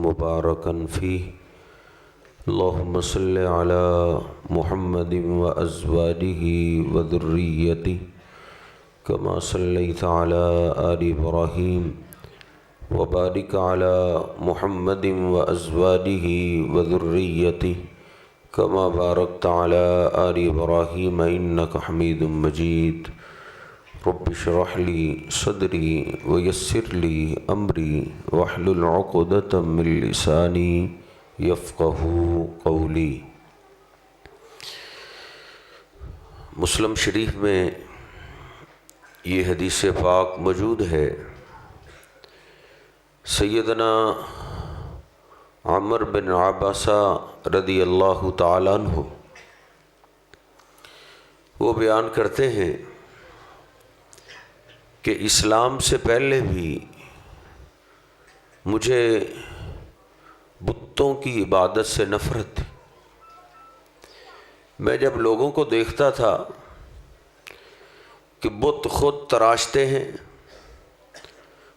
مباركا فيه اللهم صل على محمد وأزواجه وذريته كما صليت على آل إبراهيم وبارك على محمد وأزواجه وذريته كما باركت على آل إبراهيم إنك حميد مجيد رب اشرح لي صدري ويسر لي أمري واحلل عقدة من لساني يفقهوا قولي۔ مسلم شریف میں یہ حدیث پاک موجود ہے، سیدنا عمر بن عباسہ رضی اللہ تعالیٰ عنہ وہ بیان کرتے ہیں کہ اسلام سے پہلے بھی مجھے بتوں کی عبادت سے نفرت تھی۔ میں جب لوگوں کو دیکھتا تھا کہ بت خود تراشتے ہیں،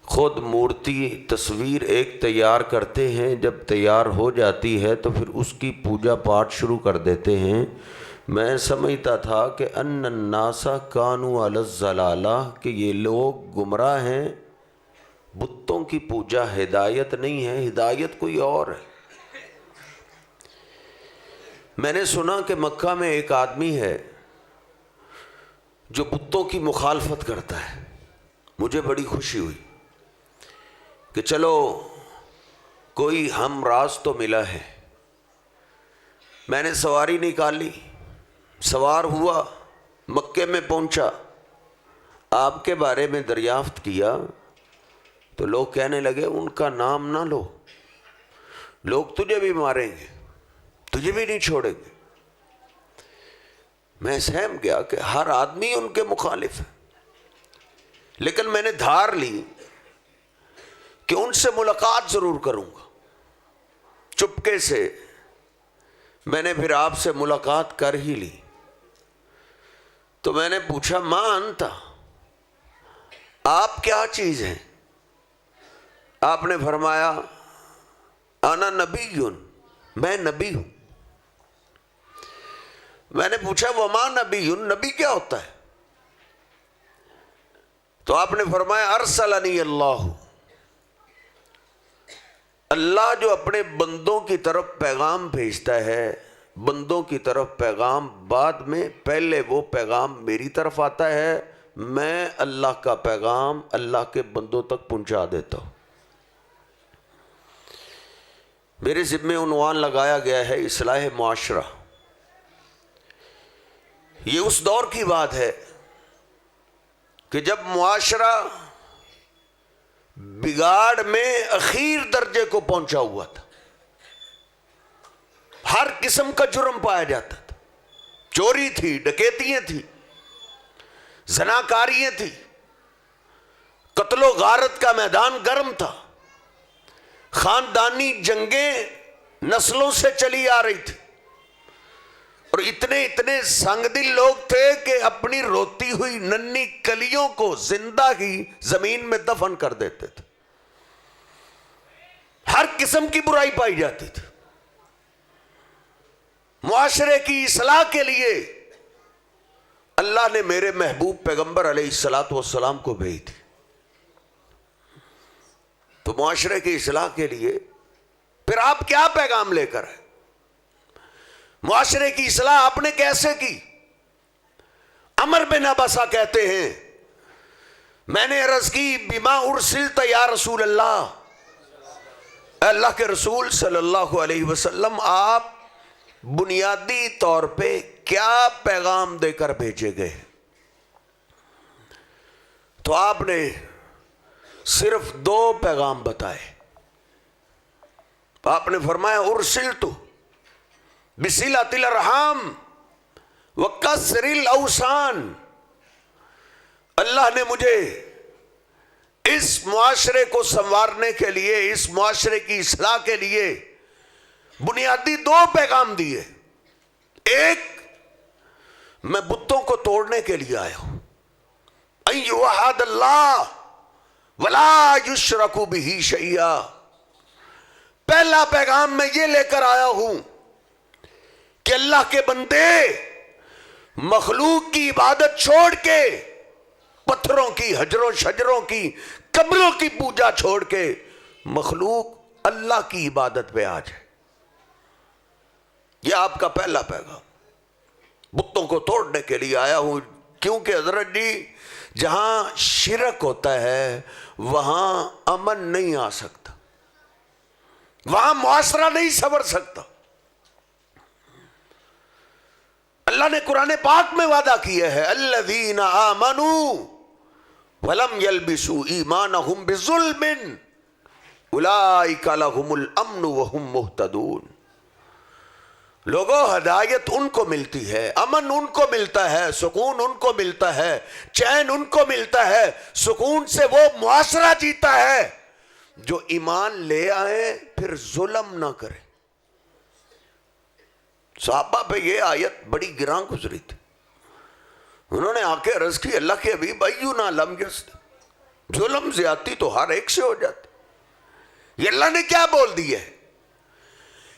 خود مورتی تصویر ایک تیار کرتے ہیں، جب تیار ہو جاتی ہے تو پھر اس کی پوجا پاٹ شروع کر دیتے ہیں، میں سمجھتا تھا کہ ان الناس کانوا علی الضلالہ، کہ یہ لوگ گمراہ ہیں، بتوں کی پوجا ہدایت نہیں ہے، ہدایت کوئی اور ہے۔ میں نے سنا کہ مکہ میں ایک آدمی ہے جو بتوں کی مخالفت کرتا ہے، مجھے بڑی خوشی ہوئی کہ چلو کوئی ہم راز تو ملا ہے۔ میں نے سواری نکالی، سوار ہوا، مکے میں پہنچا، آپ کے بارے میں دریافت کیا تو لوگ کہنے لگے ان کا نام نہ لو، لوگ تجھے بھی ماریں گے، تجھے بھی نہیں چھوڑیں گے۔ میں سہم گیا کہ ہر آدمی ان کے مخالف ہے، لیکن میں نے دھار لی کہ ان سے ملاقات ضرور کروں گا۔ چپکے سے میں نے پھر آپ سے ملاقات کر ہی لی تو میں نے پوچھا ما انت، آپ کیا چیز ہیں؟ آپ نے فرمایا انا نبی، میں نبی ہوں۔ میں نے پوچھا وما نبی، نبی کیا ہوتا ہے؟ تو آپ نے فرمایا ارسلنی اللہ، اللہ جو اپنے بندوں کی طرف پیغام بھیجتا ہے، بندوں کی طرف پیغام بعد میں، پہلے وہ پیغام میری طرف آتا ہے، میں اللہ کا پیغام اللہ کے بندوں تک پہنچا دیتا ہوں۔ میرے ذمہ عنوان لگایا گیا ہے اصلاح معاشرہ۔ یہ اس دور کی بات ہے کہ جب معاشرہ بگاڑ میں اخیر درجے کو پہنچا ہوا تھا، ہر قسم کا جرم پایا جاتا تھا، چوری تھی، ڈکیتیاں تھی، زناکاریاں تھی، قتل و غارت کا میدان گرم تھا، خاندانی جنگیں نسلوں سے چلی آ رہی تھی، اور اتنے سنگ دل لوگ تھے کہ اپنی روتی ہوئی ننھی کلیوں کو زندہ ہی زمین میں دفن کر دیتے تھے۔ ہر قسم کی برائی پائی جاتی تھی۔ معاشرے کی اصلاح کے لیے اللہ نے میرے محبوب پیغمبر علیہ السلام کو بھیج دی۔ تو معاشرے کی اصلاح کے لیے پھر آپ کیا پیغام لے کر آئے؟ معاشرے کی اصلاح آپ نے کیسے کی؟ عمر بن عباسہ کہتے ہیں میں نے عرض کی بما ارسلت یا رسول اللہ، اللہ کے رسول صلی اللہ علیہ وسلم آپ بنیادی طور پہ کیا پیغام دے کر بھیجے گئے؟ تو آپ نے صرف 2 پیغام بتائے۔ آپ نے فرمایا ارسلت بصلۃ الارحام وکسر الاوثان، اللہ نے مجھے اس معاشرے کو سنوارنے کے لیے، اس معاشرے کی اصلاح کے لیے بنیادی 2 پیغام دیے۔ ایک، میں بتوں کو توڑنے کے لیے آیا ہوں، ان یوحد اللہ ولا یشرک بہ شیئا، پہلا پیغام میں یہ لے کر آیا ہوں کہ اللہ کے بندے مخلوق کی عبادت چھوڑ کے، پتھروں کی، حجروں شجروں کی، قبروں کی پوجا چھوڑ کے مخلوق اللہ کی عبادت پہ آ جائے. یہ آپ کا پہلا پیغام. بتوں کو توڑنے کے لیے آیا ہوں، کیونکہ حضرت جی جہاں شرک ہوتا ہے وہاں امن نہیں آ سکتا، وہاں معاشرہ نہیں سنور سکتا. اللہ نے قرآن پاک میں وعدہ کیا ہے، الذین آمنوا ولم یلبسوا ایمانہم بظلم اولئک لہم الامن وہم مہتدون. لوگوں، ہدایت ان کو ملتی ہے، امن ان کو ملتا ہے، سکون ان کو ملتا ہے، چین ان کو ملتا ہے. سکون سے وہ معاشرہ جیتا ہے جو ایمان لے آئے پھر ظلم نہ کرے. صحابہ پہ یہ آیت بڑی گراں گزری تھی. انہوں نے آ کے عرض کی، اللہ کے حبیب اینا لم یظلم، ظلم زیادتی تو ہر ایک سے ہو جاتی. یہ اللہ نے کیا بول دیا ہے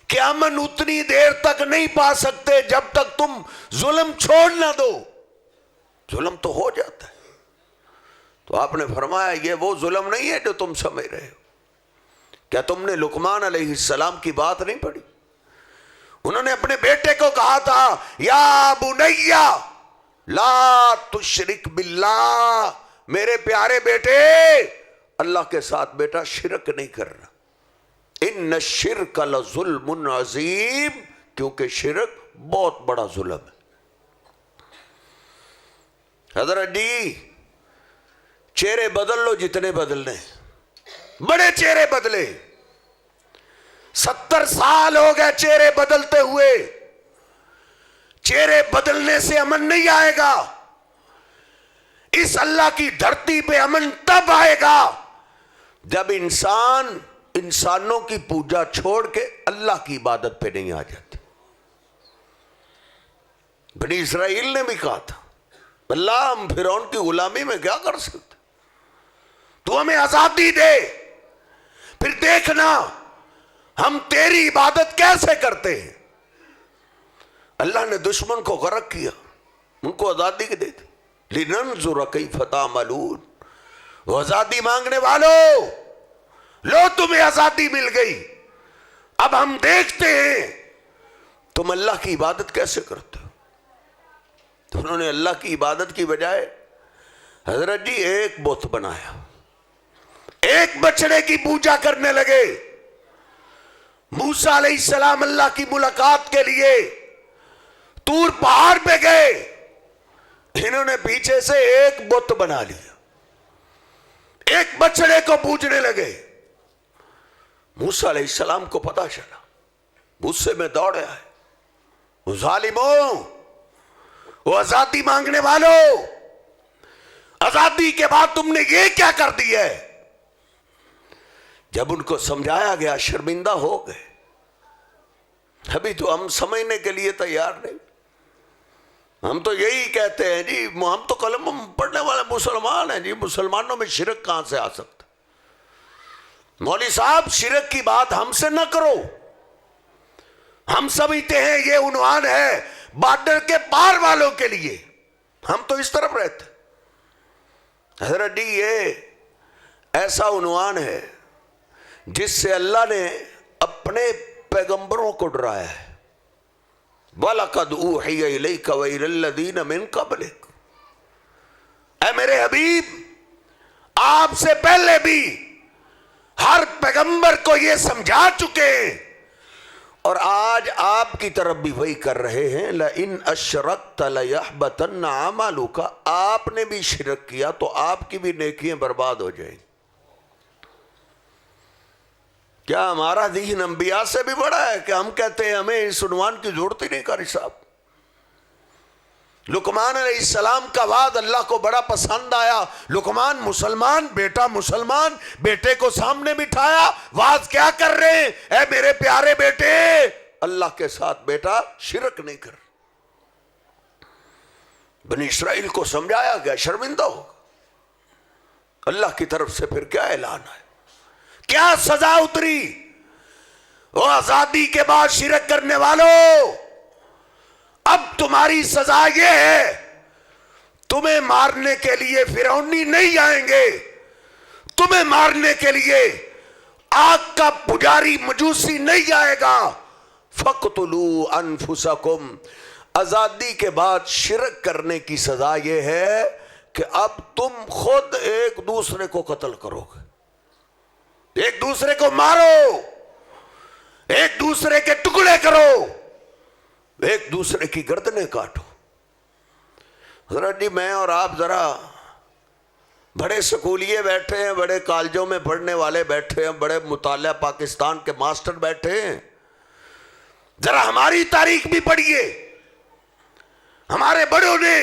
کہ امن اتنی دیر تک نہیں پا سکتے جب تک تم ظلم چھوڑ نہ دو. ظلم تو ہو جاتا ہے. تو آپ نے فرمایا یہ وہ ظلم نہیں ہے جو تم سمجھ رہے ہو. کیا تم نے لقمان علیہ السلام کی بات نہیں پڑھی؟ انہوں نے اپنے بیٹے کو کہا تھا، یا بنیا لا تشرک باللہ، میرے پیارے بیٹے اللہ کے ساتھ بیٹا شرک نہیں کرنا. ان الشرک لظلم عظیم، کیونکہ شرک بہت بڑا ظلم ہے. حضرت جی چہرے بدل لو جتنے بدلنے، بڑے چہرے بدلے. 70 سال ہو گئے چہرے بدلتے ہوئے. چہرے بدلنے سے امن نہیں آئے گا. اس اللہ کی دھرتی پہ امن تب آئے گا جب انسان انسانوں کی پوجا چھوڑ کے اللہ کی عبادت پہ نہیں آ جاتے. بنی اسرائیل نے بھی کہا تھا، اللہ ہم فرعون کی غلامی میں کیا کر سکتے، تو ہمیں آزادی دے، پھر دیکھنا ہم تیری عبادت کیسے کرتے ہیں. اللہ نے دشمن کو غرق کیا، ان کو آزادی دے دی. لننظر کیف تعملون. وہ آزادی مانگنے والوں، لو تمہیں آزادی مل گئی، اب ہم دیکھتے ہیں تم اللہ کی عبادت کیسے کرتے ہو. تو انہوں نے اللہ کی عبادت کی بجائے حضرت جی ایک بت بنایا، ایک بچڑے کی پوجا کرنے لگے. موسیٰ علیہ السلام اللہ کی ملاقات کے لیے طور پہاڑ پہ گئے، انہوں نے پیچھے سے ایک بت بنا لیا، ایک بچڑے کو پوجنے لگے. موسیٰ علیہ السلام کو پتا چلا، غصے میں دوڑے آئے، وہ ظالموں، وہ آزادی مانگنے والوں، آزادی کے بعد تم نے یہ کیا کر دیا ہے. جب ان کو سمجھایا گیا شرمندہ ہو گئے. ابھی تو ہم سمجھنے کے لیے تیار نہیں. ہم تو یہی کہتے ہیں جی ہم تو کلمہ پڑھنے والے مسلمان ہیں جی، مسلمانوں میں شرک کہاں سے آ سکتا. مولوی صاحب شرک کی بات ہم سے نہ کرو. ہم سمجھتے ہیں یہ عنوان ہے بارڈر کے پار والوں کے لیے، ہم تو اس طرف رہتے. حضرت جی یہ ایسا عنوان ہے جس سے اللہ نے اپنے پیغمبروں کو ڈرایا ہے. وَلَقَدْ أُوحِيَ إِلَيْكَ وَإِلَى الَّذِينَ مِن قَبْلِكَ، اے میرے حبیب آپ سے پہلے بھی ہر پیغمبر کو یہ سمجھا چکے ہیں، اور آج آپ کی طرف بھی وہی کر رہے ہیں. لَإِنْ أَشْرَكْتَ لَيَحْبَطَنَّ عَمَلُكَ، آپ نے بھی شرک کیا تو آپ کی بھی نیکیاں برباد ہو جائیں گی. کیا ہمارا دین انبیاء سے بھی بڑا ہے کہ ہم کہتے ہیں ہمیں اس عنوان کی ضرورت ہی نہیں قاری صاحب. لقمان علیہ السلام کا وعد اللہ کو بڑا پسند آیا. لقمان مسلمان، بیٹا مسلمان، بیٹے کو سامنے بٹھایا، وعد کیا کر رہے ہیں، اے میرے پیارے بیٹے اللہ کے ساتھ بیٹا شرک نہیں کر. بنی اسرائیل کو سمجھایا گیا، شرمندہ ہوگا. اللہ کی طرف سے پھر کیا اعلان ہے، کیا سزا اتری. وہ آزادی کے بعد شرک کرنے والوں، اب تمہاری سزا یہ ہے، تمہیں مارنے کے لیے فرعونی نہیں آئیں گے، تمہیں مارنے کے لیے آگ کا پجاری مجوسی نہیں آئے گا۔ فَاقْتُلُوا أَنفُسَكُمْ، آزادی کے بعد شرک کرنے کی سزا یہ ہے کہ اب تم خود ایک دوسرے کو قتل کرو گے، ایک دوسرے کو مارو، ایک دوسرے کے ٹکڑے کرو، ایک دوسرے کی گردنیں کاٹو۔ حضرت جی میں اور آپ ذرا بڑے سکولیے بیٹھے ہیں، بڑے کالجوں میں پڑھنے والے بیٹھے ہیں، بڑے مطالعہ پاکستان کے ماسٹر بیٹھے ہیں، ذرا ہماری تاریخ بھی پڑھیے۔ ہمارے بڑوں نے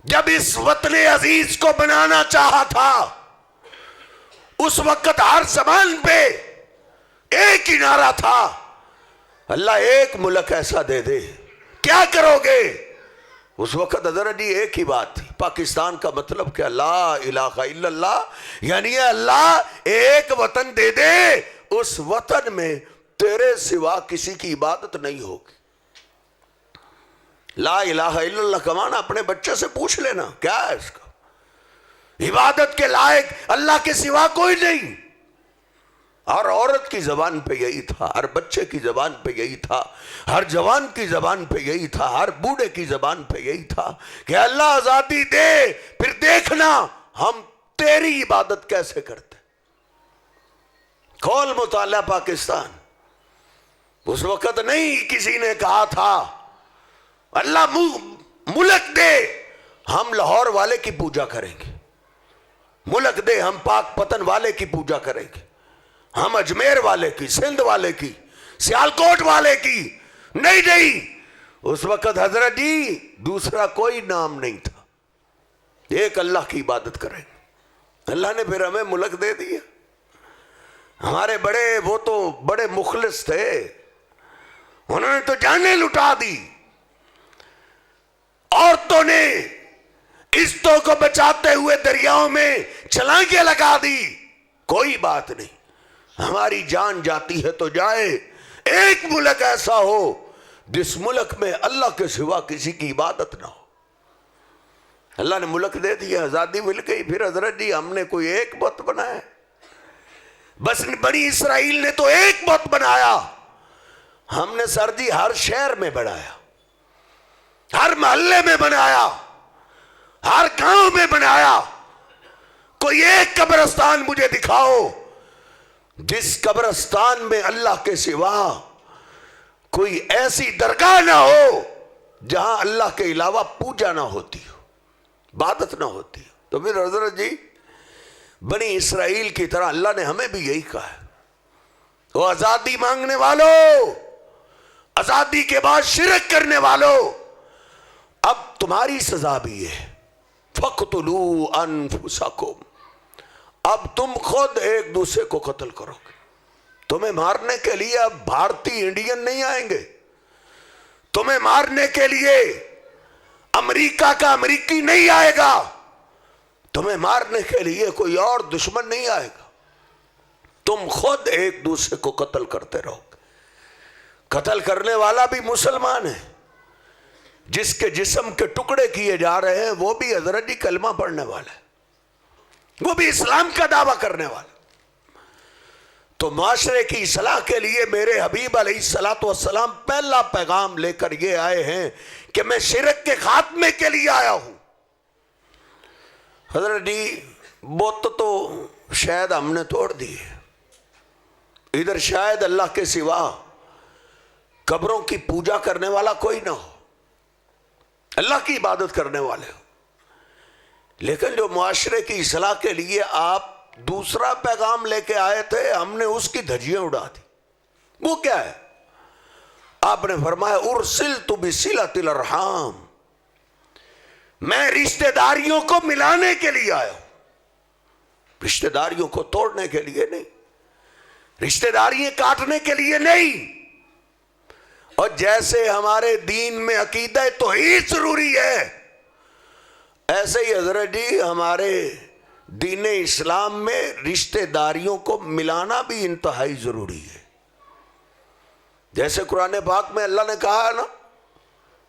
جب اس وطن عزیز کو بنانا چاہا تھا، اس وقت ہر زبان پہ ایک ہی نعرہ تھا، اللہ ایک ملک ایسا دے دے، کیا کرو گے؟ اس وقت حضرت جی ایک ہی بات تھی، پاکستان کا مطلب کہ لا الہ الا اللہ، یعنی اللہ ایک وطن دے دے، اس وطن میں تیرے سوا کسی کی عبادت نہیں ہوگی۔ لا الہ الا اللہ کا معنی اپنے بچے سے پوچھ لینا کیا ہے اس کا، عبادت کے لائق اللہ کے سوا کوئی نہیں۔ ہر عورت کی زبان پہ یہی تھا، ہر بچے کی زبان پہ یہی تھا، ہر جوان کی زبان پہ یہی تھا، ہر بوڑھے کی زبان پہ یہی تھا کہ اللہ آزادی دے، پھر دیکھنا ہم تیری عبادت کیسے کرتے۔ کھول مطالعہ پاکستان، اس وقت نہیں کسی نے کہا تھا اللہ ملک دے ہم لاہور والے کی پوجا کریں گے، ملک دے ہم پاک پتن والے کی پوجا کریں گے، ہم اجمیر والے کی، سندھ والے کی، سیالکوٹ والے کی، نہیں۔ اس وقت حضرت جی دوسرا کوئی نام نہیں تھا، ایک اللہ کی عبادت کریں گے۔ اللہ نے پھر ہمیں ملک دے دیا۔ ہمارے بڑے وہ تو بڑے مخلص تھے، انہوں نے تو جانیں لٹا دی، عورتوں نے عزتوں کو بچاتے ہوئے دریاؤں میں چھلانگیں لگا دی، کوئی بات نہیں، ہماری جان جاتی ہے تو جائے، ایک ملک ایسا ہو جس ملک میں اللہ کے سوا کسی کی عبادت نہ ہو۔ اللہ نے ملک دے دیا، آزادی مل گئی، پھر حضرت جی ہم نے کوئی ایک بت بنایا، بس بنی اسرائیل نے تو ایک بت بنایا، ہم نے سر جی ہر شہر میں بنایا، ہر محلے میں بنایا، ہر گاؤں میں بنایا۔ کوئی ایک قبرستان مجھے دکھاؤ جس قبرستان میں اللہ کے سوا کوئی ایسی درگاہ نہ ہو جہاں اللہ کے علاوہ پوجا نہ ہوتی ہو، عبادت نہ ہوتی ہو۔ تو پھر حضرت جی بنی اسرائیل کی طرح اللہ نے ہمیں بھی یہی کہا ہے، وہ آزادی مانگنے والوں، آزادی کے بعد شرک کرنے والوں، اب تمہاری سزا بھی ہے، فَاقْتُلُوا أَنفُسَكُمْ، اب تم خود ایک دوسرے کو قتل کرو گے۔ تمہیں مارنے کے لیے اب بھارتی انڈین نہیں آئیں گے، تمہیں مارنے کے لیے امریکہ کا امریکی نہیں آئے گا، تمہیں مارنے کے لیے کوئی اور دشمن نہیں آئے گا، تم خود ایک دوسرے کو قتل کرتے رہو گے۔ قتل کرنے والا بھی مسلمان ہے، جس کے جسم کے ٹکڑے کیے جا رہے ہیں وہ بھی حضرت جی کلمہ پڑھنے والا ہے، وہ بھی اسلام کا دعویٰ کرنے والا۔ تو معاشرے کی اصلاح کے لیے میرے حبیب علیہ السلام پہلا پیغام لے کر یہ آئے ہیں کہ میں شرک کے خاتمے کے لیے آیا ہوں۔ حضرت جی بت تو شاید ہم نے توڑ دی ہے، ادھر شاید اللہ کے سوا قبروں کی پوجا کرنے والا کوئی نہ ہو، اللہ کی عبادت کرنے والے ہو، لیکن جو معاشرے کی اصلاح کے لیے آپ دوسرا پیغام لے کے آئے تھے، ہم نے اس کی دھجیاں اڑا دی۔ وہ کیا ہے؟ آپ نے فرمایا ارسلت بصلۃ الارحام، میں رشتہ داریوں کو ملانے کے لیے آیا ہوں، رشتہ داریوں کو توڑنے کے لیے نہیں، رشتہ داریاں کاٹنے کے لیے نہیں۔ اور جیسے ہمارے دین میں عقیدہ توحید ضروری ہے، ایسے ہی حضرت جی ہمارے دین اسلام میں رشتہ داریوں کو ملانا بھی انتہائی ضروری ہے۔ جیسے قرآن پاک میں اللہ نے کہا ہے نا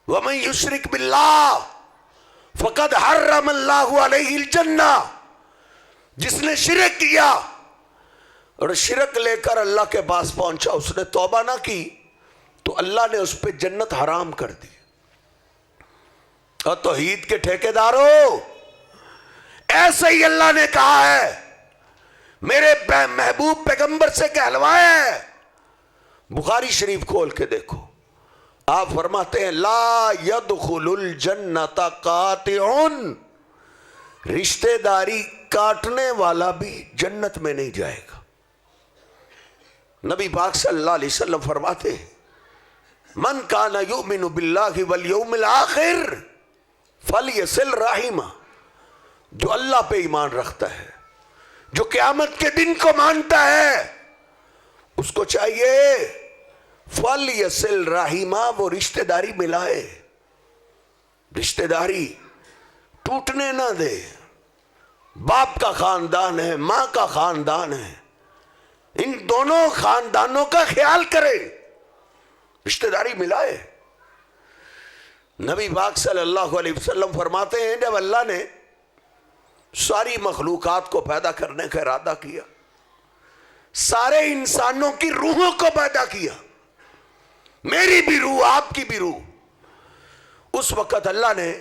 وَمَن يُشْرِكْ بِاللَّهِ فَقَدْ حَرَّمَ اللَّهُ عَلَيْهِ الْجَنَّةَ، جس نے شرک کیا اور شرک لے کر اللہ کے پاس پہنچا، اس نے توبہ نہ کی تو اللہ نے اس پہ جنت حرام کر دی۔ اور توحید کے ٹھیکیداروں، ایسے ہی اللہ نے کہا ہے، میرے محبوب پیغمبر سے کہلوایا ہے، بخاری شریف کھول کے دیکھو، آپ فرماتے ہیں لا يدخل الجنت قاطع، رشتہ داری کاٹنے والا بھی جنت میں نہیں جائے گا۔ نبی پاک صلی اللہ علیہ وسلم فرماتے ہیں من کان یؤمن باللہ والیوم الآخر فلیصل رحمہ، جو اللہ پہ ایمان رکھتا ہے، جو قیامت کے دن کو مانتا ہے، اس کو چاہیے فلیصل رحمہ، وہ رشتہ داری ملائے، رشتہ داری ٹوٹنے نہ دے۔ باپ کا خاندان ہے، ماں کا خاندان ہے، ان دونوں خاندانوں کا خیال کرے، رشتہ داری ملائے۔ نبی پاک صلی اللہ علیہ وسلم فرماتے ہیں جب اللہ نے ساری مخلوقات کو پیدا کرنے کا ارادہ کیا، سارے انسانوں کی روحوں کو پیدا کیا، میری بھی روح، آپ کی بھی روح، اس وقت اللہ نے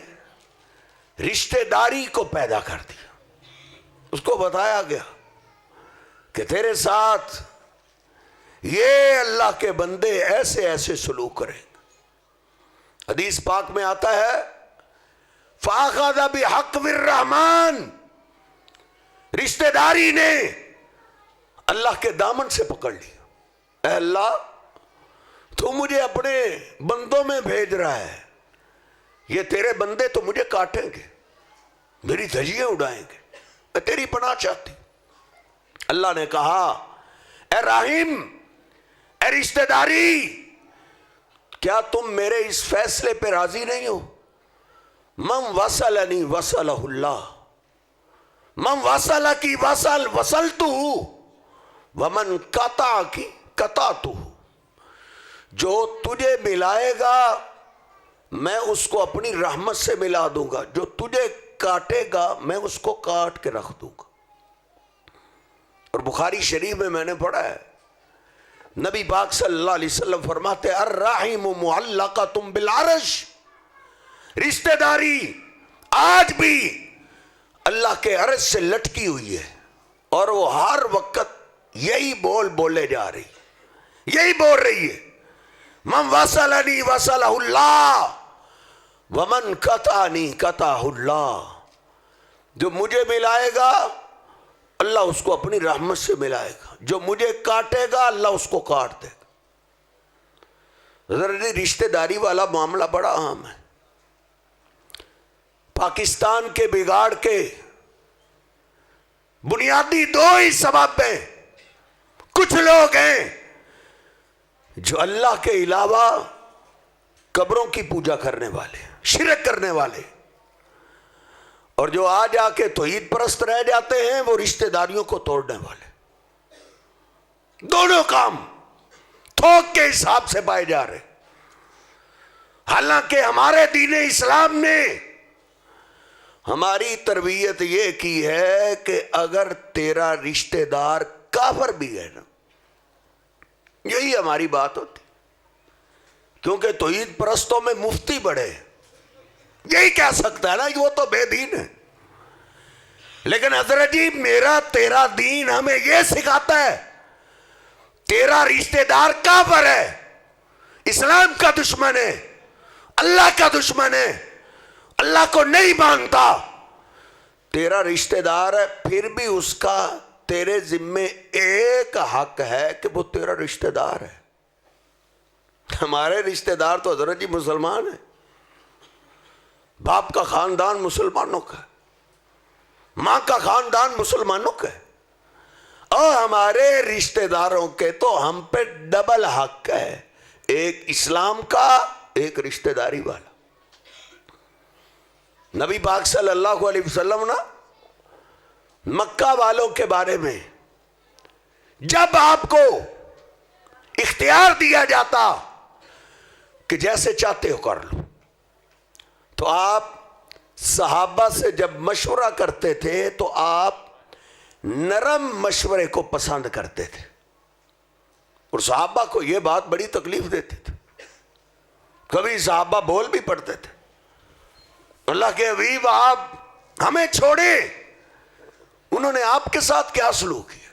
رشتہ داری کو پیدا کر دیا۔ اس کو بتایا گیا کہ تیرے ساتھ یہ اللہ کے بندے ایسے ایسے سلوک کریں گے۔ حدیث پاک میں آتا ہے فَأَخَذَ بِحَقِّ الرَّحْمَنِ، رشتہ داری نے اللہ کے دامن سے پکڑ لیا، اے اللہ تو مجھے اپنے بندوں میں بھیج رہا ہے، یہ تیرے بندے تو مجھے کاٹیں گے، میری دھجیاں اڑائیں گے، میں تیری پناہ چاہتی۔ اللہ نے کہا اے رحیم، اے رشتہ داری، کیا تم میرے اس فیصلے پہ راضی نہیں ہو؟ من وصلنی وصلہ اللہ، من وصل کی وصل وصلتہ، ومن قطع کی قطعتہ، جو تجھے ملائے گا میں اس کو اپنی رحمت سے ملا دوں گا، جو تجھے کاٹے گا میں اس کو کاٹ کے رکھ دوں گا۔ اور بخاری شریف میں نے پڑھا ہے نبی پاک صلی اللہ علیہ وسلم فرماتے الرحم معلقۃ بالعرش، رشتہ داری آج بھی اللہ کے عرش سے لٹکی ہوئی ہے، اور وہ ہر وقت یہی بولے جا رہی، یہی بول رہی ہے من وصلنی وصلہ اللہ ومن قطعنی قطعہ اللہ، جو مجھے ملائے گا اللہ اس کو اپنی رحمت سے ملائے گا، جو مجھے کاٹے گا اللہ اس کو کاٹ دے گا۔ رشتہ داری والا معاملہ بڑا عام ہے۔ پاکستان کے بگاڑ کے بنیادی دو ہی سبب ہیں۔ کچھ لوگ ہیں جو اللہ کے علاوہ قبروں کی پوجا کرنے والے، شرک کرنے والے، اور جو آ جا کے توحید پرست رہ جاتے ہیں وہ رشتہ داریوں کو توڑنے والے۔ دونوں کام تھوک کے حساب سے پائے جا رہے، حالانکہ ہمارے دین اسلام نے ہماری تربیت یہ کی ہے کہ اگر تیرا رشتہ دار کافر بھی ہے نا، یہی ہماری بات ہوتی، کیونکہ توحید پرستوں میں مفتی بڑے، یہی کہہ سکتا ہے نا وہ تو بے دین ہے، لیکن حضرت جی میرا تیرا دین ہمیں یہ سکھاتا ہے تیرا رشتہ دار کافر ہے، اسلام کا دشمن ہے، اللہ کا دشمن ہے، اللہ کو نہیں مانتا، تیرا رشتہ دار ہے، پھر بھی اس کا تیرے ذمے ایک حق ہے کہ وہ تیرا رشتہ دار ہے۔ ہمارے رشتہ دار تو حضرت جی مسلمان ہیں، باپ کا خاندان مسلمانوں کا ہے، ماں کا خاندان مسلمانوں کا ہے، اور ہمارے رشتہ داروں کے تو ہم پہ ڈبل حق ہے، ایک اسلام کا، ایک رشتہ داری والا۔ نبی پاک صلی اللہ علیہ وسلم نا مکہ والوں کے بارے میں جب آپ کو اختیار دیا جاتا کہ جیسے چاہتے ہو کر لو. تو آپ صحابہ سے جب مشورہ کرتے تھے تو آپ نرم مشورے کو پسند کرتے تھے, اور صحابہ کو یہ بات بڑی تکلیف دیتی تھی. کبھی صحابہ بول بھی پڑتے تھے, اللہ کے حبیب آپ ہمیں چھوڑے. انہوں نے آپ کے ساتھ کیا سلوک کیا؟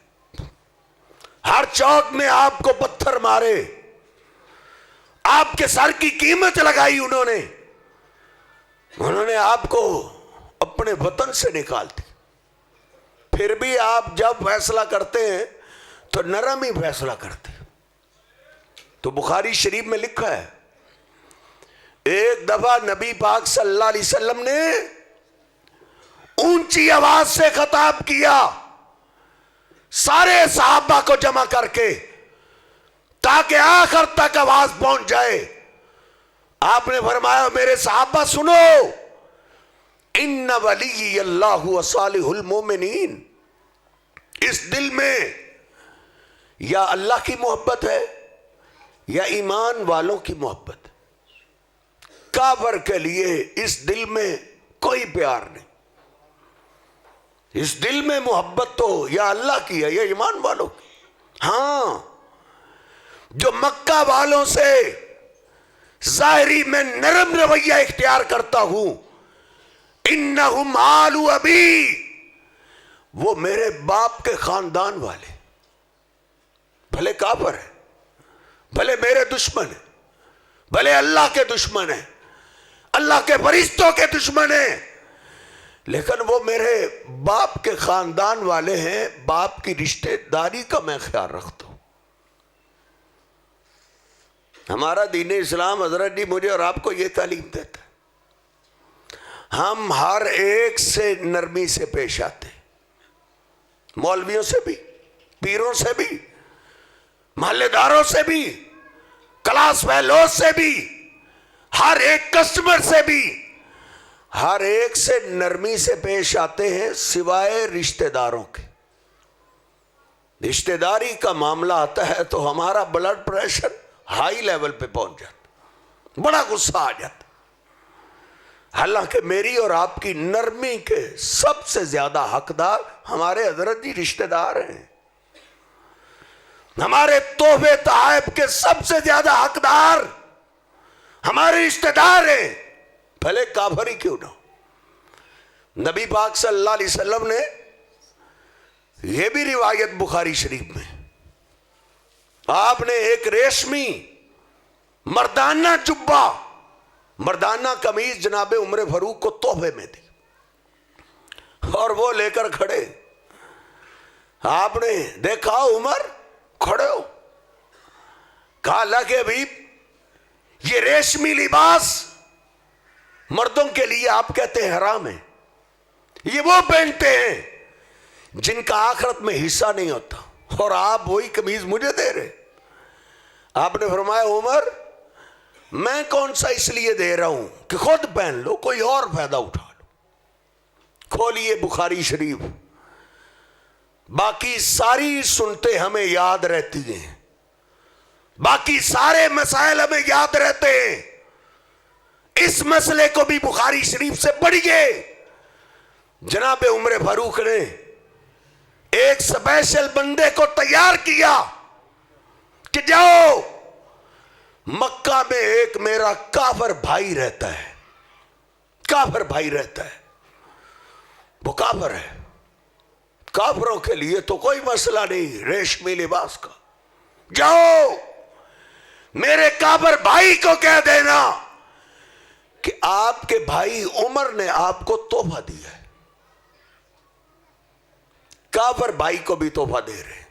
ہر چوک میں آپ کو پتھر مارے, آپ کے سر کی قیمت لگائی انہوں نے آپ کو اپنے وطن سے نکال دی. پھر بھی آپ جب فیصلہ کرتے ہیں تو نرم ہی فیصلہ کرتے ہیں. تو بخاری شریف میں لکھا ہے, ایک دفعہ نبی پاک صلی اللہ علیہ وسلم نے اونچی آواز سے خطاب کیا سارے صحابہ کو جمع کر کے, تاکہ آخر تک آواز پہنچ جائے. آپ نے فرمایا میرے صحابہ سنو, ان ولی اللہ وصالح المومنین. اس دل میں یا اللہ کی محبت ہے یا ایمان والوں کی محبت. کافر کے لیے اس دل میں کوئی پیار نہیں. اس دل میں محبت تو یا اللہ کی ہے یا ایمان والوں کی. ہاں, جو مکہ والوں سے ظاہری میں نرم رویہ اختیار کرتا ہوں, انہم آل ابی, وہ میرے باپ کے خاندان والے, بھلے کافر ہے, بھلے میرے دشمن ہے, بھلے اللہ کے دشمن ہے, اللہ کے فرشتوں کے دشمن ہیں, لیکن وہ میرے باپ کے خاندان والے ہیں. باپ کی رشتہ داری کا میں خیال رکھتا ہوں. ہمارا دین اسلام حضرت جی مجھے اور آپ کو یہ تعلیم دیتا ہے. ہم ہر ایک سے نرمی سے پیش آتے ہیں, مولویوں سے بھی, پیروں سے بھی, محلے داروں سے بھی, کلاس فیلوز سے بھی, ہر ایک کسٹمر سے بھی, ہر ایک سے نرمی سے پیش آتے ہیں سوائے رشتہ داروں کے. رشتہ داری کا معاملہ آتا ہے تو ہمارا بلڈ پریشر ہائی لیول پہ پہنچ جاتا, بڑا غصہ آ جاتا. حالانکہ میری اور آپ کی نرمی کے سب سے زیادہ حقدار ہمارے حضرت جی رشتہ دار ہیں. ہمارے تحفے تحائف کے سب سے زیادہ حقدار ہمارے رشتہ دار ہیں, بھلے کافر ہی کیوں نہ ہو. نبی پاک صلی اللہ علیہ وسلم نے, یہ بھی روایت بخاری شریف میں, آپ نے ایک ریشمی مردانہ جبہ, مردانہ قمیض جناب عمر فاروق کو تحفے میں دی, اور وہ لے کر کھڑے. آپ نے دیکھا عمر کھڑے ہو, کہا اللہ کے حبیب یہ ریشمی لباس مردوں کے لیے آپ کہتے ہیں حرام ہے, یہ وہ پہنتے ہیں جن کا آخرت میں حصہ نہیں ہوتا, اور آپ وہی قمیض مجھے دے رہے. آپ نے فرمایا عمر میں کون سا اس لیے دے رہا ہوں کہ خود پہن لو, کوئی اور فائدہ اٹھا لو. کھولیے بخاری شریف, باقی ساری سنتے ہمیں یاد رہتی ہیں, باقی سارے مسائل ہمیں یاد رہتے ہیں. اس مسئلے کو بھی بخاری شریف سے پڑھیے. جناب عمر فاروق نے ایک سپیشل بندے کو تیار کیا کہ جاؤ, مکہ میں ایک میرا کافر بھائی رہتا ہے, کافر بھائی رہتا ہے, وہ کافر ہے. کافروں کے لیے تو کوئی مسئلہ نہیں ریشمی لباس کا. جاؤ میرے کافر بھائی کو کہہ دینا کہ آپ کے بھائی عمر نے آپ کو تحفہ دیا ہے. کافر بھائی کو بھی تحفہ دے رہے.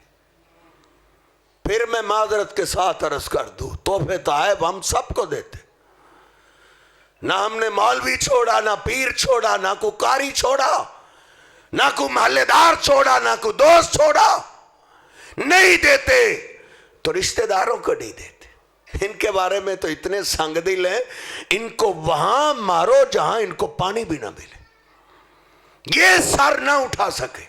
پھر میں معذرت کے ساتھ عرض کر دوں, تحفے تحائف ہم سب کو دیتے, نہ ہم نے مولوی چھوڑا, نہ پیر چھوڑا, نہ کوئی قاری چھوڑا, نہ کوئی محلے دار چھوڑا, نہ کوئی دوست چھوڑا. نہیں دیتے تو رشتہ داروں کو نہیں دیتے. ان کے بارے میں تو اتنے سنگ دل ہیں, ان کو وہاں مارو جہاں ان کو پانی بھی نہ ملے, یہ سر نہ اٹھا سکے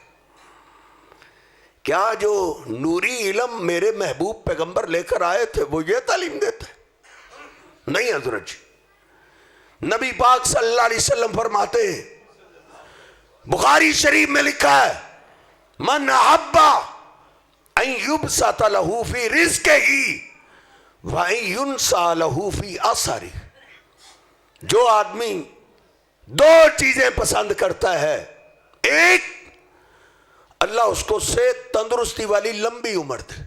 کیا جو نوری علم میرے محبوب پیغمبر لے کر آئے تھے وہ یہ تعلیم دیتے؟ نہیں حضرت جی، نبی پاک صلی اللہ علیہ وسلم فرماتے ہیں، بخاری شریف میں لکھا ہے، من احب ان یبسط له فی رزقہ وان ینسى له فی اثرہ، جو آدمی دو چیزیں پسند کرتا ہے، ایک اللہ اس کو صحت تندرستی والی لمبی عمر دے،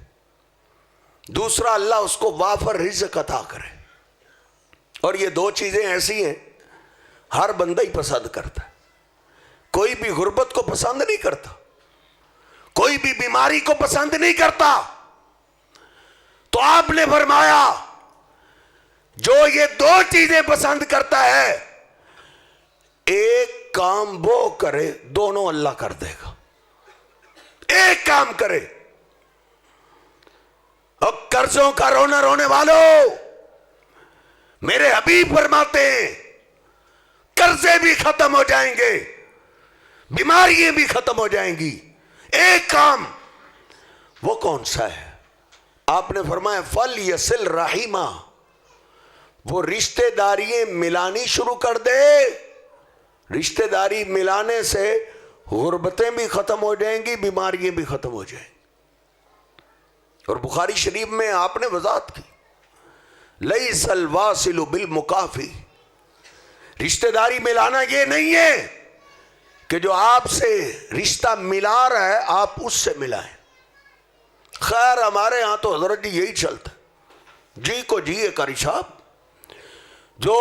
دوسرا اللہ اس کو وافر رزق عطا کرے، اور یہ دو چیزیں ایسی ہیں ہر بندہ ہی پسند کرتا ہے، کوئی بھی غربت کو پسند نہیں کرتا، کوئی بھی بیماری کو پسند نہیں کرتا۔ تو آپ نے فرمایا جو یہ دو چیزیں پسند کرتا ہے، ایک کام وہ کرے دونوں اللہ کر دے گا۔ ایک کام کرے، اب قرضوں کا رونا رونے والوں، میرے حبیب فرماتے ہیں قرضے بھی ختم ہو جائیں گے، بیماریاں بھی ختم ہو جائیں گی، ایک کام، وہ کون سا ہے؟ آپ نے فرمایا فَلْيَصِلْ رَحِمًا، وہ رشتہ داریاں ملانی شروع کر دے۔ رشتہ داری ملانے سے غربتیں بھی ختم ہو جائیں گی، بیماریاں بھی ختم ہو جائیں گی۔ اور بخاری شریف میں آپ نے وضاحت کی، لَيْسَ الْوَاصِلُ بِالْمُكَافِي، رشتہ داری ملانا یہ نہیں ہے کہ جو آپ سے رشتہ ملا رہا ہے آپ اس سے ملائیں۔ خیر ہمارے ہاں تو حضرت جی یہی چلتا ہے، جی کو جی کری صاحب، جو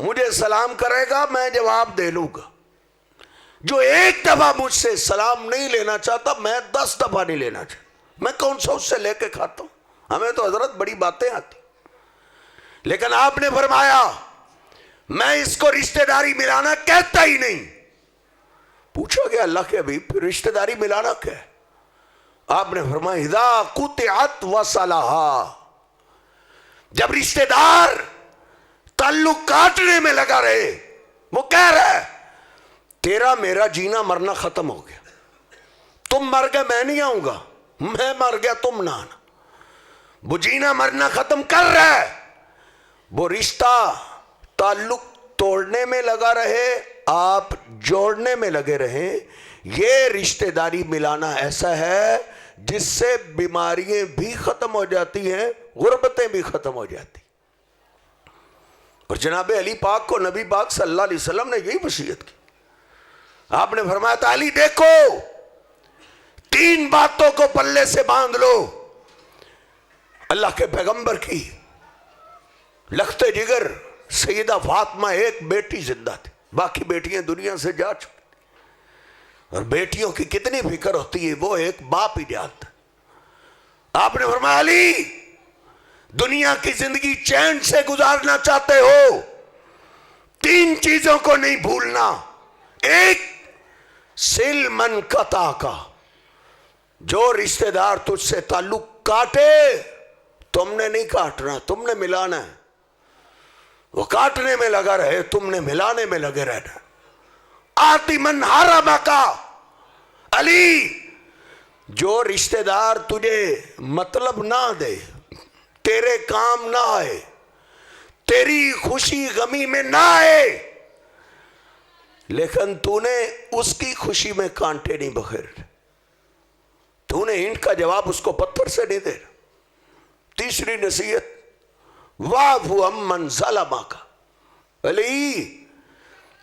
مجھے سلام کرے گا میں جواب دے لوں گا، جو ایک دفعہ مجھ سے سلام نہیں لینا چاہتا میں 10 دفعہ نہیں لینا چاہتا، میں کون سا اس سے لے کے کھاتا ہوں؟ ہمیں تو حضرت بڑی باتیں آتی، لیکن آپ نے فرمایا میں اس کو رشتہ داری ملانا کہتا ہی نہیں۔ پوچھا گیا اللہ کے حبیب پھر رشتہ داری ملانا کیا ہے؟ آپ نے فرمایا اذا قطعت وصلہا، جب رشتہ دار تعلق کاٹنے میں لگا رہے، وہ کہہ رہا ہے تیرا میرا جینا مرنا ختم ہو گیا، تم مر گئے میں نہیں آؤں گا، میں مر گیا تم نہ آنا، وہ جینا مرنا ختم کر رہا ہے، وہ رشتہ تعلق توڑنے میں لگا رہے آپ جوڑنے میں لگے رہیں، یہ رشتہ داری ملانا ایسا ہے جس سے بیماریاں بھی ختم ہو جاتی ہیں، غربتیں بھی ختم ہو جاتی۔ اور جناب علی پاک کو نبی پاک صلی اللہ علیہ وسلم نے یہی وصیت کی، آپ نے فرمایا تھا علی دیکھو 3 باتوں کو پلے سے باندھ لو، اللہ کے پیغمبر کی لخت جگر سیدہ فاطمہ ایک بیٹی زندہ تھی، باقی بیٹیاں دنیا سے جا چکی، اور بیٹیوں کی کتنی فکر ہوتی ہے وہ ایک باپ ہی جانتا۔ آپ نے فرمایا علی دنیا کی زندگی چین سے گزارنا چاہتے ہو 3 چیزوں کو نہیں بھولنا، ایک سل من قطع کا، جو رشتہ دار تجھ سے تعلق کاٹے تم نے نہیں کاٹنا، تم نے ملانا ہے، وہ کاٹنے میں لگا رہے تم نے ملانے میں لگے رہنا۔ آتی من حرم کا، علی جو رشتہ دار تجھے مطلب نہ دے، تیرے کام نہ آئے، تیری خوشی غمی میں نہ آئے، لیکن تو نے اس کی خوشی میں کانٹے نہیں بکھیر، تو نے اینٹ کا جواب اس کو پتھر سے نہیں دے۔ تیسری نصیحت واعف عمن ظلمک، علی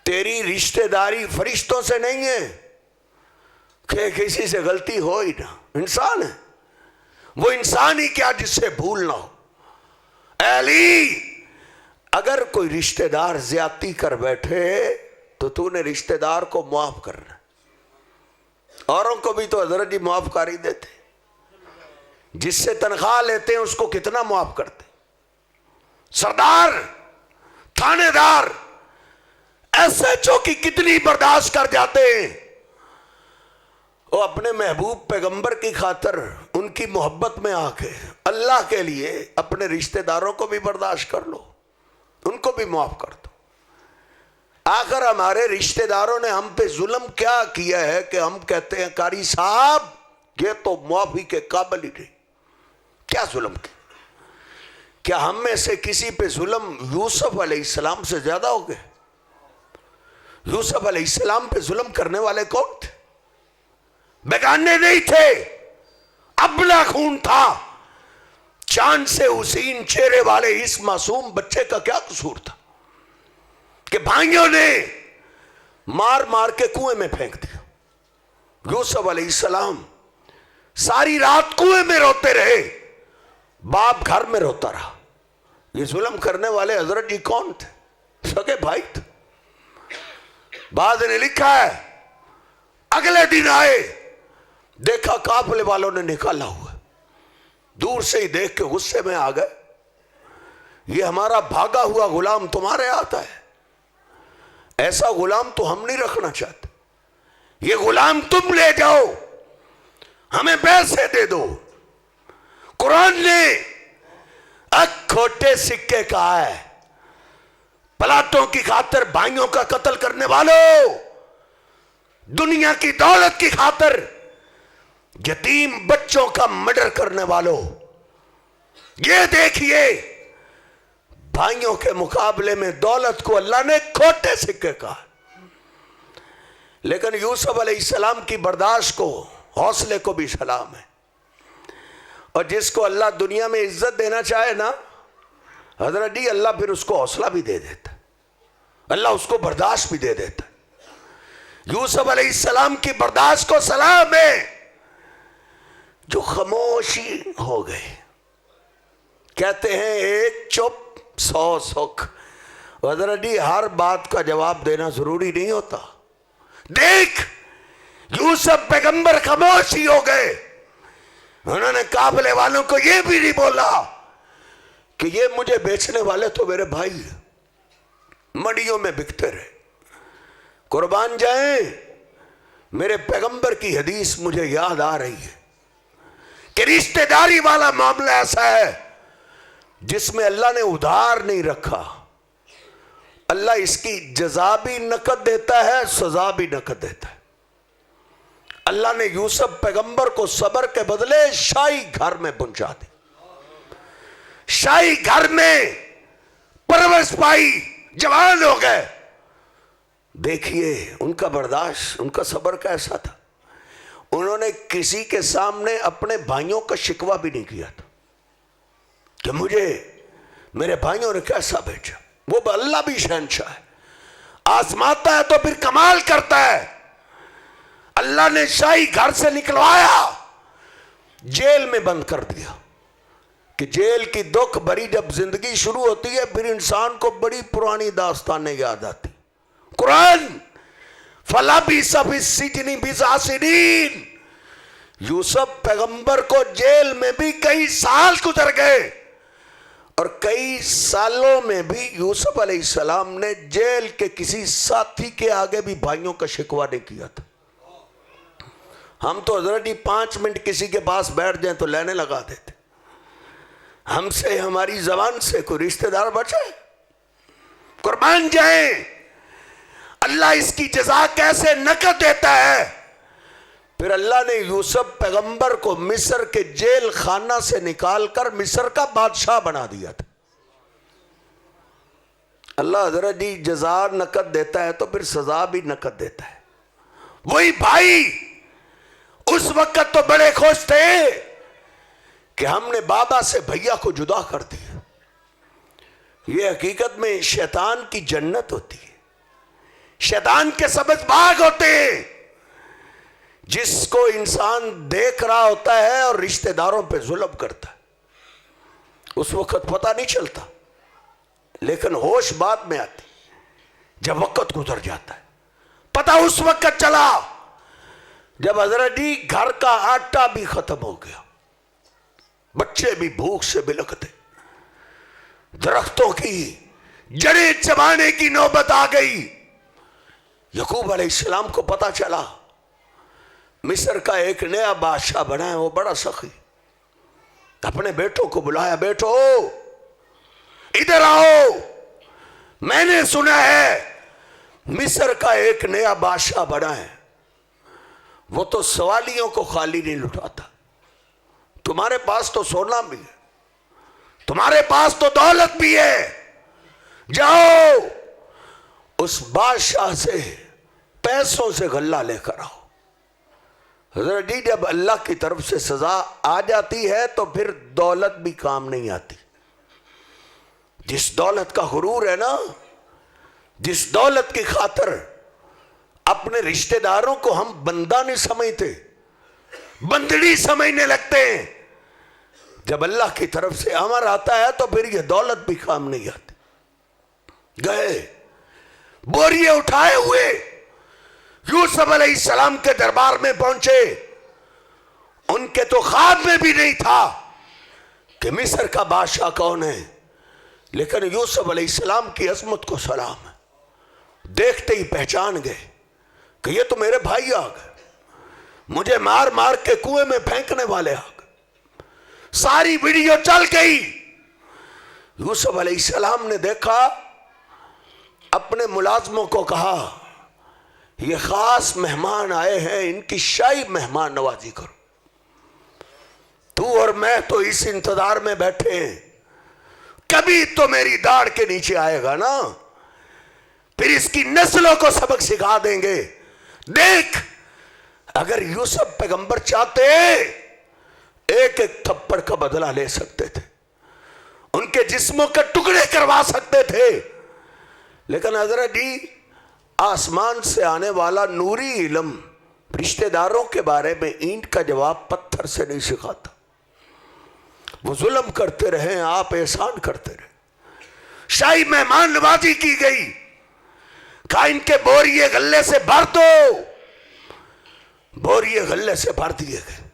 تیری رشتہ داری فرشتوں سے نہیں ہے کہ کسی سے غلطی ہو ہی نہ، انسان ہے، وہ انسان ہی کیا جس سے بھول نہ ہو۔ اے علی اگر کوئی رشتہ دار زیادتی کر بیٹھے تو نے رشتہ دار کو معاف کرنا، اوروں کو بھی تو حضرت جی معاف کر ہی دیتے، جس سے تنخواہ لیتے ہیں اس کو کتنا معاف کرتے، سردار تھانے دار ایس ایچ او کی کتنی برداشت کر جاتے ہیں، وہ اپنے محبوب پیغمبر کی خاطر ان کی محبت میں آ کے اللہ کے لیے اپنے رشتہ داروں کو بھی برداشت کر لو، ان کو بھی معاف کر دو۔ آخر ہمارے رشتہ داروں نے ہم پہ ظلم کیا کیا ہے کہ ہم کہتے ہیں قاری صاحب یہ تو معافی کے قابل ہی نہیں. کیا ظلم کی؟ کیا ہم میں سے کسی پہ ظلم یوسف علیہ السلام سے زیادہ ہو گئے؟ یوسف علیہ السلام پہ ظلم کرنے والے کون تھے؟ بیگانے نہیں تھے، ابلا خون تھا. چاند سے حسین چہرے والے اس معصوم بچے کا کیا قصور تھا کہ بھائیوں نے مار مار کے کنویں میں پھینک دیا؟ یوسف علیہ السلام ساری رات کنویں میں روتے رہے، باپ گھر میں روتا رہا. یہ ظلم کرنے والے حضرت جی کون تھے؟ سگے بھائی تھے. بعد نے لکھا ہے اگلے دن آئے، دیکھا قافلے والوں نے نکالا ہوا، دور سے ہی دیکھ کے غصے میں آ گئے. یہ ہمارا بھاگا ہوا غلام تمہارے آتا ہے؟ ایسا غلام تو ہم نہیں رکھنا چاہتے. یہ غلام تم لے جاؤ، ہمیں پیسے دے دو. قرآن نے ایک کھوٹے سکے کہا ہے، پلاٹوں کی خاطر بھائیوں کا قتل کرنے والوں، دنیا کی دولت کی خاطر یتیم بچوں کا مرڈر کرنے والوں، یہ دیکھیے بھائیوں کے مقابلے میں دولت کو اللہ نے کھوٹے سکے کہا. لیکن یوسف علیہ السلام کی برداشت کو، حوصلے کو بھی سلام ہے. اور جس کو اللہ دنیا میں عزت دینا چاہے نا حضرت جی، اللہ پھر اس کو حوصلہ بھی دے دیتا، اللہ اس کو برداشت بھی دے دیتا. یوسف علیہ السلام کی برداشت کو سلام ہے جو خاموشی ہو گئے. کہتے ہیں ایک چپ 100 سکھ. حضرت جی ہر بات کا جواب دینا ضروری نہیں ہوتا. دیکھ یوسف پیغمبر خاموشی ہو گئے. انہوں نے قافلے والوں کو یہ بھی نہیں بولا کہ یہ مجھے بیچنے والے تو میرے بھائی منڈیوں میں بکتے رہے. قربان جائیں، میرے پیغمبر کی حدیث مجھے یاد آ رہی ہے کہ رشتہ داری والا معاملہ ایسا ہے جس میں اللہ نے ادھار نہیں رکھا. اللہ اس کی جزا بھی نقد دیتا ہے، سزا بھی نقد دیتا ہے. اللہ نے یوسف پیغمبر کو صبر کے بدلے شاہی گھر میں پہنچا دی. شاہی گھر میں پرورش پائی، جوان ہو گئے. دیکھیے ان کا برداشت، ان کا صبر کیسا تھا. انہوں نے کسی کے سامنے اپنے بھائیوں کا شکوہ بھی نہیں کیا تھا کہ مجھے میرے بھائیوں نے کیسا بھیجا. وہ اللہ بھی شہنشاہ ہے، آزماتا ہے تو پھر کمال کرتا ہے. اللہ نے شاہی گھر سے نکلوایا، جیل میں بند کر دیا کہ جیل کی دکھ بھری جب زندگی شروع ہوتی ہے پھر انسان کو بڑی پرانی داستانیں یاد آتی. قرآن فَلَبِثَ فِي السِّجْنِ بِضْعَ سِنِينَ، یوسف پیغمبر کو جیل میں بھی کئی سال گزر گئے، اور کئی سالوں میں بھی یوسف علیہ السلام نے جیل کے کسی ساتھی کے آگے بھی بھائیوں کا شکوہ نہیں کیا تھا. ہم تو حضرت 5 منٹ کسی کے پاس بیٹھ جائیں تو لینے لگا دیتے. ہم سے، ہماری زبان سے کوئی رشتہ دار بچے؟ قربان جائیں، اللہ اس کی جزا کیسے نقد دیتا ہے. پھر اللہ نے یوسف پیغمبر کو مصر کے جیل خانہ سے نکال کر مصر کا بادشاہ بنا دیا تھا. اللہ حضرت جی جزا نقد دیتا ہے تو پھر سزا بھی نقد دیتا ہے. وہی بھائی اس وقت تو بڑے خوش تھے کہ ہم نے بابا سے بھیا کو جدا کر دیا. یہ حقیقت میں شیطان کی جنت ہوتی ہے. شیطان کے سبز باغ ہوتے ہیں جس کو انسان دیکھ رہا ہوتا ہے اور رشتہ داروں پہ ظلم کرتا ہے. اس وقت پتہ نہیں چلتا، لیکن ہوش بعد میں آتی جب وقت گزر جاتا ہے. پتہ اس وقت چلا جب حضرت جی گھر کا آٹا بھی ختم ہو گیا، بچے بھی بھوک سے بلکتے، درختوں کی جڑیں چبانے کی نوبت آ گئی. یعقوب علیہ السلام کو پتہ چلا مصر کا ایک نیا بادشاہ بنا ہے، وہ بڑا سخی. اپنے بیٹوں کو بلایا، بیٹو ادھر آؤ، میں نے سنا ہے مصر کا ایک نیا بادشاہ بنا ہے، وہ تو سوالیوں کو خالی نہیں لٹاتا. تمہارے پاس تو سونا بھی ہے, تمہارے پاس تو دولت بھی ہے, جاؤ اس بادشاہ سے پیسوں سے غلہ لے کر آؤ. حضرت جی جب اللہ کی طرف سے سزا آ جاتی ہے تو پھر دولت بھی کام نہیں آتی. جس دولت کا غرور ہے نا, جس دولت کی خاطر اپنے رشتہ داروں کو ہم بندہ نہیں سمجھتے, بندڑی سمجھنے لگتے ہیں, جب اللہ کی طرف سے امر آتا ہے تو پھر یہ دولت بھی کام نہیں آتی. گئے بوریے اٹھائے ہوئے یوسف علیہ السلام کے دربار میں پہنچے. ان کے تو خواب میں بھی نہیں تھا کہ مصر کا بادشاہ کون ہے, لیکن یوسف علیہ السلام کی عظمت کو سلام ہے. دیکھتے ہی پہچان گئے کہ یہ تو میرے بھائی آ گئے, مجھے مار مار کے کنویں میں پھینکنے والے آ گئے. ساری ویڈیو چل گئی. یوسف علیہ السلام نے دیکھا, اپنے ملازموں کو کہا یہ خاص مہمان آئے ہیں, ان کی شاہی مہمان نوازی کرو. تو اور میں تو اس انتظار میں بیٹھے ہیں, کبھی تو میری داڑھ کے نیچے آئے گا نا, پھر اس کی نسلوں کو سبق سکھا دیں گے. دیکھ, اگر یوسف پیغمبر چاہتے ایک ایک تھپڑ کا بدلہ لے سکتے تھے, ان کے جسموں کے ٹکڑے کروا سکتے تھے, لیکن حضرت جی آسمان سے آنے والا نوری علم رشتہ داروں کے بارے میں اینٹ کا جواب پتھر سے نہیں سکھاتا. وہ ظلم کرتے رہے, آپ احسان کرتے رہے. شاہی مہمان نوازی کی گئی, کہا ان کے بوریے غلے سے بھر دو. بوریے غلے سے بھر دیے گئے.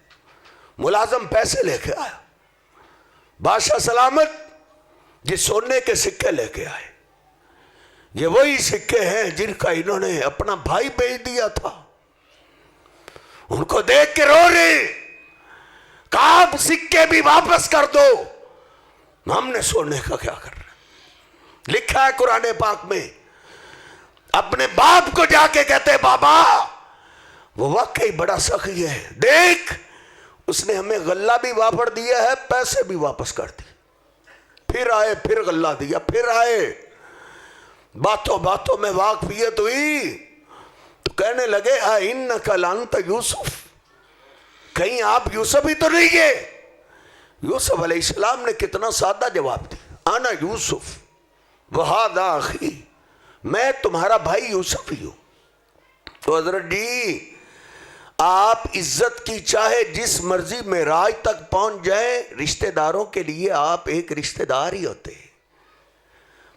ملازم پیسے لے کے آیا. بادشاہ سلامت, یہ سونے کے سکے لے کے آئے. یہ وہی سکے ہیں جن کا انہوں نے اپنا بھائی بیچ دیا تھا. ان کو دیکھ کے رو رہے, کہا آپ سکے بھی واپس کر دو, ہم نے سونے کا کیا کرنا. لکھا ہے قرآن پاک میں, اپنے باپ کو جا کے کہتے بابا وہ واقعی بڑا سخی ہے, دیکھ اس نے ہمیں غلہ بھی واپس دیا ہے, پیسے بھی واپس کر دی. پھر آئے, پھر غلہ دیا, پھر آئے. باتوں باتوں میں واقفیت ہوئی تو کہنے لگے اِنَّكَ لَأَنْتَ یوسف, کہیں آپ یوسف ہی تو نہیں گئے. یوسف علیہ السلام نے کتنا سادہ جواب دیا, انا یوسف وَهَذَا أَخِي, میں تمہارا بھائی یوسف ہی ہوں. تو حضرت جی آپ عزت کی چاہے جس مرضی میں راج تک پہنچ جائیں, رشتہ داروں کے لیے آپ ایک رشتہ دار ہی ہوتے ہیں,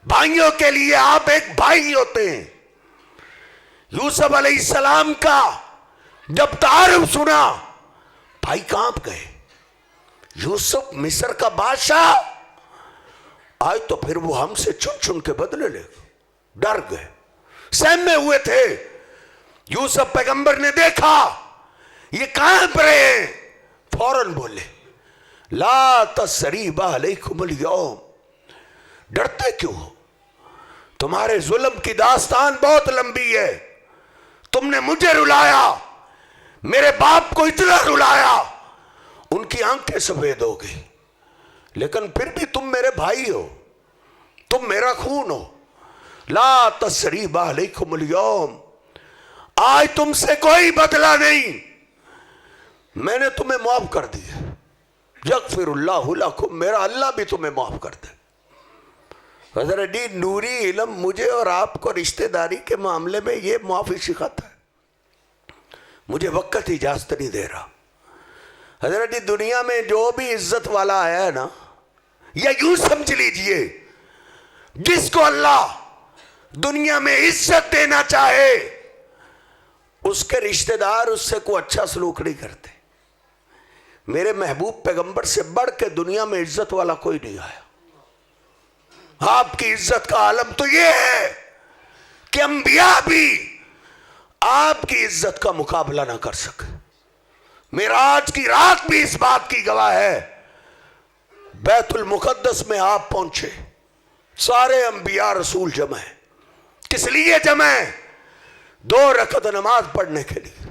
بھائیوں کے لیے آپ ایک بھائی ہوتے ہیں. یوسف علیہ السلام کا جب تعارف سنا, بھائی کہاں گئے؟ یوسف مصر کا بادشاہ آج تو پھر وہ ہم سے چن چن کے بدلے لے گئے. ڈر گئے, سہمے ہوئے تھے. یوسف پیغمبر نے دیکھا یہ کہاں پر ہیں, فوراً بولے لا تثریب علیکم اليوم, ڈرتے کیوں ہو؟ تمہارے ظلم کی داستان بہت لمبی ہے. تم نے مجھے رلایا, میرے باپ کو اتنا رلایا, ان کی آنکھیں سفید ہو گئی, لیکن پھر بھی تم میرے بھائی ہو, تم میرا خون ہو. لا تثریب علیکم اليوم, آج تم سے کوئی بدلہ نہیں, میں نے تمہیں معاف کر دیا. یغفر اللہ لکم, میرا اللہ بھی تمہیں معاف کر دے. حضرت جی نوری علم مجھے اور آپ کو رشتہ داری کے معاملے میں یہ معافی سکھاتا ہے. مجھے وقت اجازت نہیں دے رہا. حضرت جی دنیا میں جو بھی عزت والا آیا ہے نا, یا یوں سمجھ لیجئے جس کو اللہ دنیا میں عزت دینا چاہے اس کے رشتہ دار اس سے کوئی اچھا سلوک نہیں کرتے. میرے محبوب پیغمبر سے بڑھ کے دنیا میں عزت والا کوئی نہیں آیا. آپ کی عزت کا عالم تو یہ ہے کہ انبیاء بھی آپ کی عزت کا مقابلہ نہ کر سکے. معراج کی رات بھی اس بات کی گواہ ہے. بیت المقدس میں آپ پہنچے, سارے انبیاء رسول جمع ہیں. کس لیے جمع ہیں؟ 2 رکعت نماز پڑھنے کے لیے.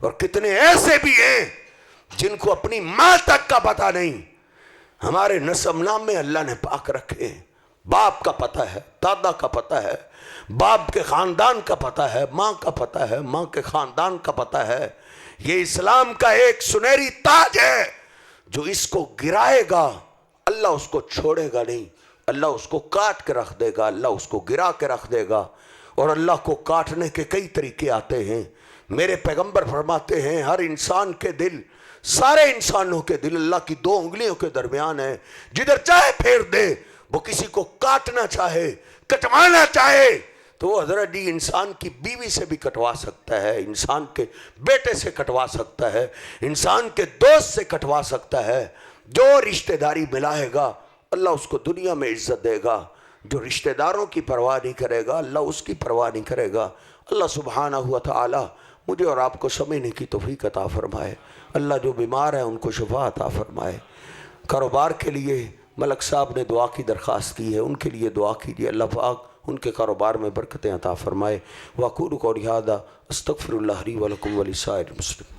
اور کتنے ایسے بھی ہیں جن کو اپنی ماں تک کا پتہ نہیں. ہمارے نسب نام میں اللہ نے پاک رکھے ہیں. باپ کا پتہ ہے، دادا کا پتہ ہے، باپ کے خاندان کا پتہ ہے، ماں کا پتہ ہے، ماں کے خاندان کا پتہ ہے. یہ اسلام کا ایک سنہری تاج ہے، جو اس کو گرائے گا اللہ اس کو چھوڑے گا نہیں. اللہ اس کو کاٹ کے رکھ دے گا، اللہ اس کو گرا کے رکھ دے گا. اور اللہ کو کاٹنے کے کئی طریقے آتے ہیں. میرے پیغمبر فرماتے ہیں ہر انسان کے دل، سارے انسانوں کے دل اللہ کی 2 انگلیوں کے درمیان ہے. جدھر چاہے پھیر دے. وہ کسی کو کاٹنا چاہے، کٹوانا چاہے تو وہ حضرت جی انسان کی بیوی سے بھی کٹوا سکتا ہے، انسان کے بیٹے سے کٹوا سکتا ہے، انسان کے دوست سے کٹوا سکتا ہے. جو رشتہ داری ملائے گا اللہ اس کو دنیا میں عزت دے گا. جو رشتہ داروں کی پرواہ نہیں کرے گا اللہ اس کی پرواہ نہیں کرے گا. اللہ سبحانہ و تعالی مجھے اور آپ کو سمجھنے کی توفیق عطا فرمائے. اللہ جو بیمار ہیں ان کو شفا عطا فرمائے. کاروبار کے لیے ملک صاحب نے دعا کی درخواست کی ہے، ان کے لیے دعا کیجیے. اللہ پاک ان کے کاروبار میں برکتیں عطا فرمائے. وَأَقُولُ قَوْلِي هَٰذَا أَسْتَغْفِرُ اللَّهَ لِي وَلَكُمْ وَلِسَائِرِ الْمُسْلِمِينَ.